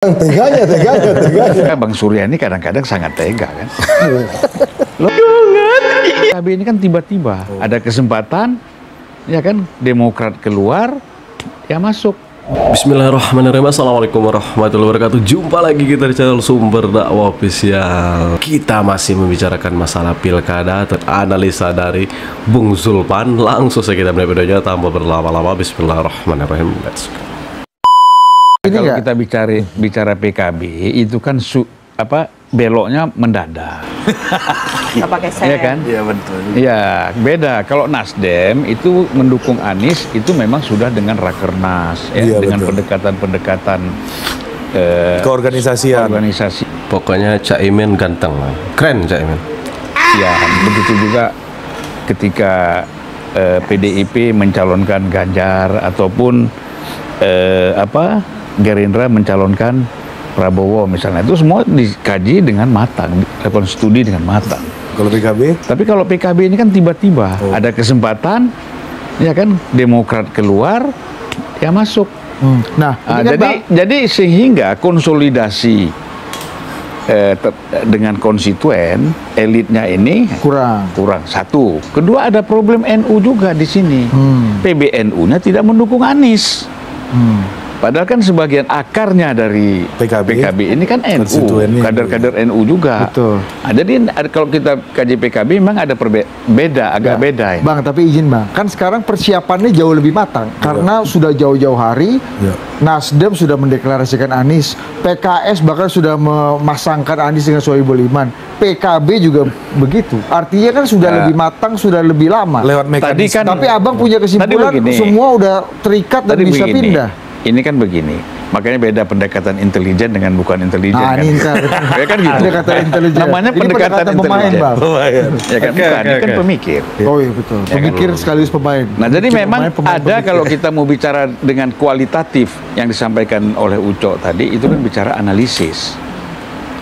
Teganya. Bang Surya ini kadang-kadang sangat tega kan. PKB ini kan tiba-tiba ada kesempatan, ya kan, Demokrat keluar, ya masuk. Bismillahirrahmanirrahim. Assalamualaikum warahmatullahi wabarakatuh. Jumpa lagi kita di channel Sumber Dakwah Official. Kita masih membicarakan masalah pilkada, analisa dari Bung Zulpan. Langsung saja kita mulai videonya tanpa berlama-lama. Bismillahirrahmanirrahim. Let's go. Kalau kita bicara PKB itu kan beloknya mendadak. Nggak pakai sen. Iya kan? Iya betul. Iya, beda. Kalau Nasdem itu mendukung Anies itu memang sudah dengan rakernas, ya, Iya, dengan betul. pendekatan-pendekatan Keorganisasian. organisasi. Pokoknya Caimin ganteng, keren Caimin. Ya, begitu juga ketika PDIP mencalonkan Ganjar ataupun Gerindra mencalonkan Prabowo misalnya, itu semua dikaji dengan matang, dilakukan studi dengan matang. Kalau PKB? Tapi kalau PKB ini kan tiba-tiba ada kesempatan, ya kan, Demokrat keluar, ya masuk. Nah, Jadi sehingga konsolidasi dengan konstituen elitnya ini kurang. Satu, kedua ada problem NU juga di sini. PBNU-nya tidak mendukung Anies. Padahal kan sebagian akarnya dari PKB ini kan NU, kader-kader NU juga. Betul. Jadi kalau kita kaji PKB memang ada agak beda. Ya. Bang, tapi izin Bang, kan sekarang persiapannya jauh lebih matang karena sudah jauh-jauh hari. Nasdem sudah mendeklarasikan Anies, PKS bahkan sudah memasangkan Anies dengan Sohibul Iman, PKB juga begitu. Artinya kan sudah lebih matang, sudah lebih lama. Lewat mekanisme. Tapi Abang punya kesimpulan semua udah terikat dan bisa pindah. Ini kan begini, makanya beda pendekatan intelijen dengan bukan intelijen. Nah, kan? ini kan, Ya kan gitu. pendekatan intelijen. Namanya Ini pendekatan pemain, intelijen. Bang. Ya kan, bukan, ini kan pemikir. Oh iya betul. Ya, Pemikir kan? sekaligus pemain. Nah, jadi memang Pemain ada pemikir. kalau kita mau bicara dengan kualitatif yang disampaikan oleh Uco tadi, itu kan bicara analisis.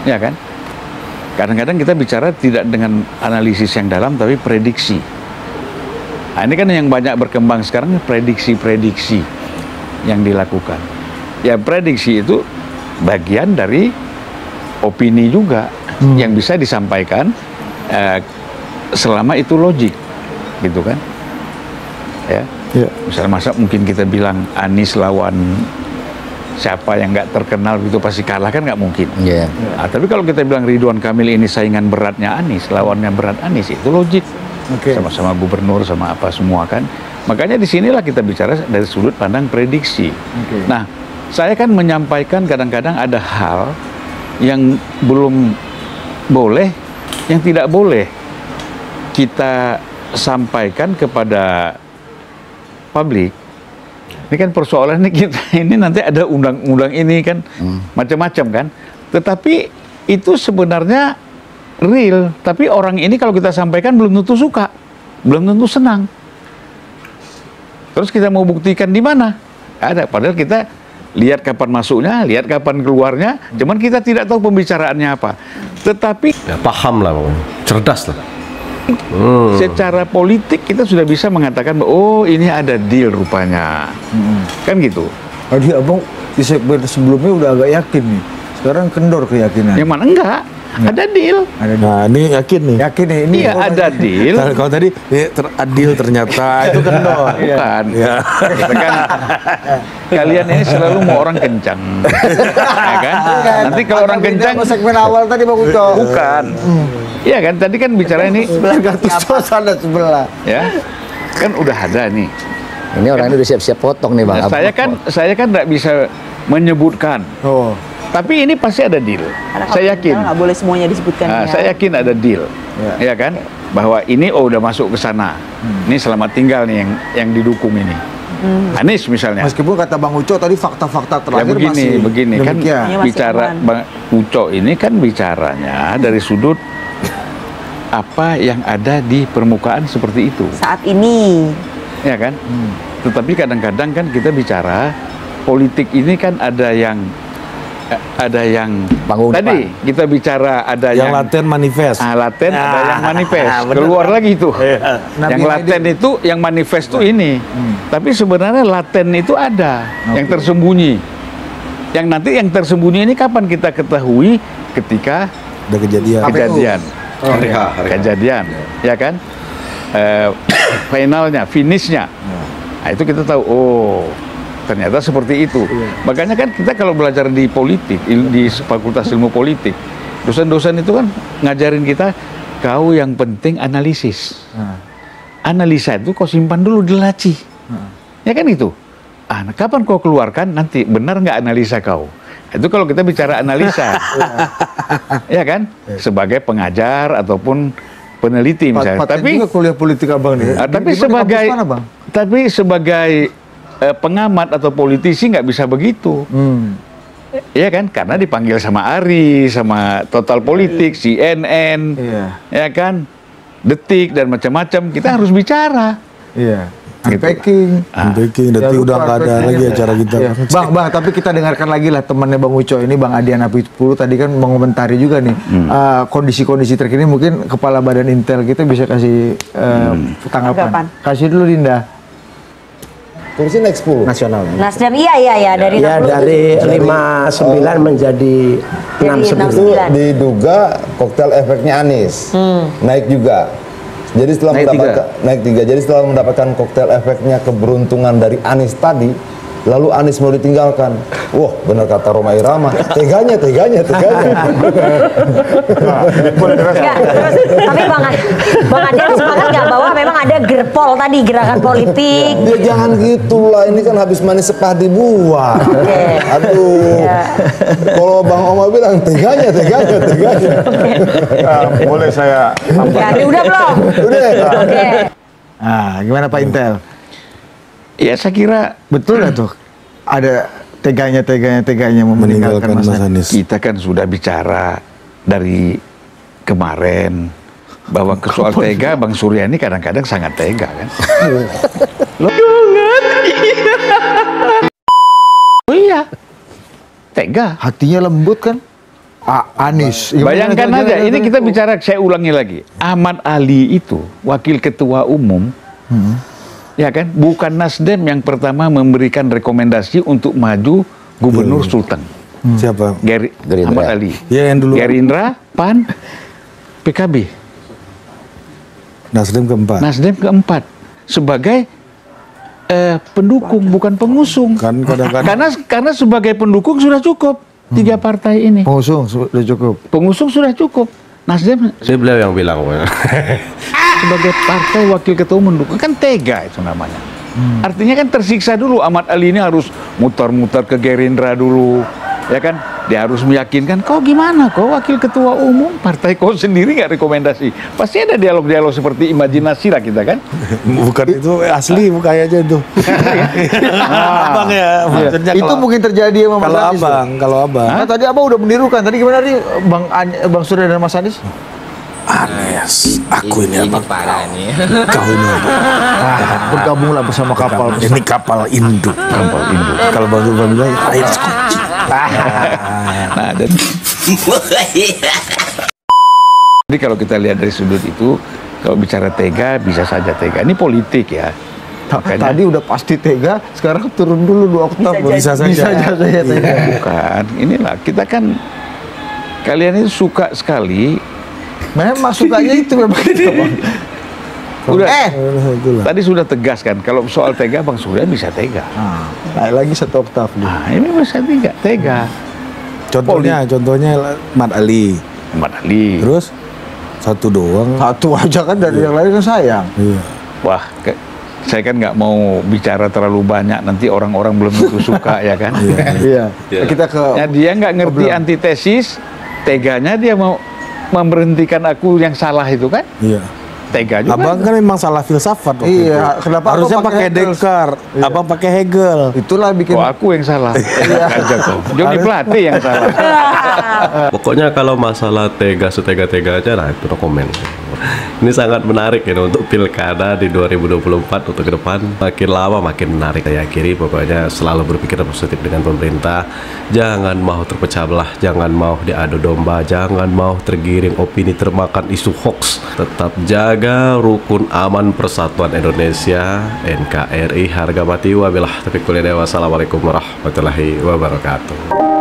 Ya kan? Kadang-kadang kita bicara tidak dengan analisis yang dalam, tapi prediksi. Nah, ini kan yang banyak berkembang sekarang, prediksi-prediksi yang dilakukan. Ya, prediksi itu bagian dari opini juga yang bisa disampaikan selama itu logik, gitu kan? Ya. Misalnya masa mungkin kita bilang Anies lawan siapa yang nggak terkenal itu pasti kalah, kan nggak mungkin. Nah, tapi kalau kita bilang Ridwan Kamil ini saingan beratnya Anies, lawannya berat Anies, itu logik. Sama-sama gubernur, sama apa semua kan. Makanya disinilah kita bicara dari sudut pandang prediksi. Nah, saya kan menyampaikan kadang-kadang ada hal yang belum boleh, yang tidak boleh kita sampaikan kepada publik. Ini kan persoalannya kita ini nanti ada undang-undang ini kan macam-macam kan. Tetapi itu sebenarnya real. Tapi orang ini kalau kita sampaikan belum tentu suka, belum tentu senang. Terus kita mau buktikan di mana? Ada. Padahal kita lihat kapan masuknya, lihat kapan keluarnya. Cuman kita tidak tahu pembicaraannya apa. Tetapi Ya, paham lah, cerdas lah. secara politik kita sudah bisa mengatakan bahwa oh, ini ada deal rupanya. Kan gitu. Tadi Abang di segmen sebelumnya udah agak yakin nih. Sekarang kendor keyakinan. Yang mana enggak? Ada deal. Nah, ini yakin nih. Yakin nih ini. Iya, ada deal. Kalau tadi adil ternyata itu kendor. Bukan. Ya. Kita kan kalian ini selalu mau orang kencang. Ya kan? Nanti kalau orang kencang segmen awal tadi Bang Uco. bukan. Iya kan? Tadi kan bicara ini Suasana sebelah. ya. Kan udah ada nih. Ini orang ini udah siap-siap potong nih Bang. Nah, saya kan nggak bisa menyebutkan. Oh. Tapi ini pasti ada deal. Karena Saya yakin. nggak boleh semuanya disebutkan. Nah, ya. saya yakin ada deal. Ya kan? Bahwa ini udah masuk ke sana. Ini selamat tinggal nih yang didukung ini. Anies misalnya. Meskipun kata Bang Uco tadi fakta-fakta Ya terakhir begini kan demikian. Ya, masih bicara aman. Bang Uco ini kan bicaranya dari sudut apa yang ada di permukaan seperti itu. Saat ini. Ya kan? Tetapi kadang-kadang kan kita bicara politik ini kan ada yang Panggung tadi depan. kita bicara ada yang laten manifest. laten, ada yang manifest. bener. Keluar lagi tuh. Nabi Yang laten itu, yang manifest tuh ini. Tapi sebenarnya laten itu ada yang tersembunyi. Yang nanti yang tersembunyi ini kapan kita ketahui? Ketika Ada kejadian. kejadian, kejadian, ya kan? Finalnya, finishnya. Nah, itu kita tahu. Oh, ternyata seperti itu. Makanya kan kita kalau belajar di politik, di Fakultas Ilmu Politik, dosen-dosen itu kan ngajarin kita, kau yang penting analisis. Analisa itu kau simpan dulu di laci. Ya kan itu. Nah, kapan kau keluarkan nanti benar nggak analisa kau? Itu kalau kita bicara analisa, ya kan? Sebagai pengajar ataupun peneliti misalnya. Tapi juga kuliah politik abang nih. Tapi sebagai pengamat atau politisi nggak bisa begitu. Ya kan? Karena dipanggil sama Ari, sama Total Politik, CNN, ya kan? Detik dan macam-macam. Kita harus bicara. Iya. Gitu. Unpacking, nanti udah nggak ada lagi acara kita. Bang, tapi kita dengarkan lagi lah temannya Bang Uco ini, Bang Adian Apitpulu tadi kan mengomentari juga nih kondisi-kondisi terkini. Mungkin Kepala Badan Intel kita bisa kasih tanggapan. Kasih dulu Dinda. Kursi naik 10 nasional. Nasdem iya dari ya, dari 59 menjadi 69. Diduga koktel efeknya Anies naik juga. Jadi setelah naik 3. Jadi setelah mendapatkan koktel efeknya keberuntungan dari Anies tadi, lalu Anies mau ditinggalkan. Wah, benar kata Roma Irama, teganya. Tapi Bang Adian sepakat nggak bahwa memang ada gerpol tadi, gerakan politik. Dia jangan gitulah, ini kan habis manis sepah dibuang. Aduh, kalau Bang Oma bilang teganya. Boleh saya? Udah belum? Udah. Oke. Nah, gimana Pak Intel? Ya saya kira betul nggak tuh ada teganya meninggalkan Mas Anies. Kita kan sudah bicara dari kemarin bahwa ke soal tega Bang Surya ini kadang-kadang sangat tega kan. Oh iya, tega. Hatinya lembut kan? Anies. Bayangkan aja, ini kita bicara, saya ulangi lagi. Ahmad Ali itu wakil ketua umum. Ya kan, bukan Nasdem yang pertama memberikan rekomendasi untuk maju Gubernur Sulteng. Siapa? Ahmad Ali. Ya, yang dulu. Gerindra, PAN, PKB. Nasdem keempat. Nasdem keempat sebagai pendukung, bukan pengusung. Kan kadang-kadang. Karena sebagai pendukung sudah cukup 3 partai ini. Pengusung sudah cukup. Pengusung sudah cukup. Nasdem. Beliau yang bilang. Sebagai partai wakil ketua umum mendukung, kan tega itu namanya. Artinya kan tersiksa dulu. Ahmad Ali ini harus muter-muter ke Gerindra dulu, ya kan? Dia harus meyakinkan, kau gimana? Kau wakil ketua umum, partai kau sendiri nggak rekomendasi. Pasti ada dialog-dialog seperti imajinasi lah kita kan? Bukan itu asli, bukannya aja tuh. Abang ya, maksudnya itu mungkin terjadi sama Mas Anies. Kalau abang. Nah, tadi abang udah menirukan. Tadi gimana nih Bang Surya dan Mas Anies? Anies, aku ini abang parah nih. kau ini bergabunglah bersama kapal. Ini kapal induk. Kalau Bang Surya bilang air kucing. Nah, jadi kalau kita lihat dari sudut itu, kalau bicara tega bisa saja tega. Ini politik ya. Makanya, tadi udah pasti tega, sekarang turun dulu 2 oktav. Bisa saja tega. Bukan, inilah kita kan kalian itu suka sekali. Memang sukanya itu memang gitu, Bang. Udah, tadi sudah tegas kan, kalau soal tega Bang Surya bisa tega. Naik lagi 1 oktav. Nah, ini bisa tega. Contohnya Ahmad Ali. Terus satu doang. Satu aja kan, dari yang lain kan sayang. Iya. Wah, saya kan nggak mau bicara terlalu banyak, nanti orang-orang belum tentu suka ya kan. Iya. Kita ke. Ya, dia nggak ngerti antitesis, teganya dia mau memberhentikan aku yang salah itu kan? Iya. Tega juga. Abang kan memang salah filsafat. Iya. Kenapa harusnya pakai Descartes? Abang pakai Hegel. Itulah bikin. Oh, aku yang salah. Johnny Plate yang salah. Pokoknya kalau masalah tega setega-tega aja lah, itu no comment. Ini sangat menarik ya untuk pilkada di 2024 untuk ke depan. Makin lama makin menarik. Saya akhiri pokoknya selalu berpikir positif dengan pemerintah. Jangan mau terpecah belah, jangan mau diadu domba, jangan mau tergiring opini termakan isu hoax. Tetap jaga rukun aman persatuan Indonesia, NKRI, harga mati wabilah. Tapi kuliah dewa. Wassalamualaikum warahmatullahi wabarakatuh.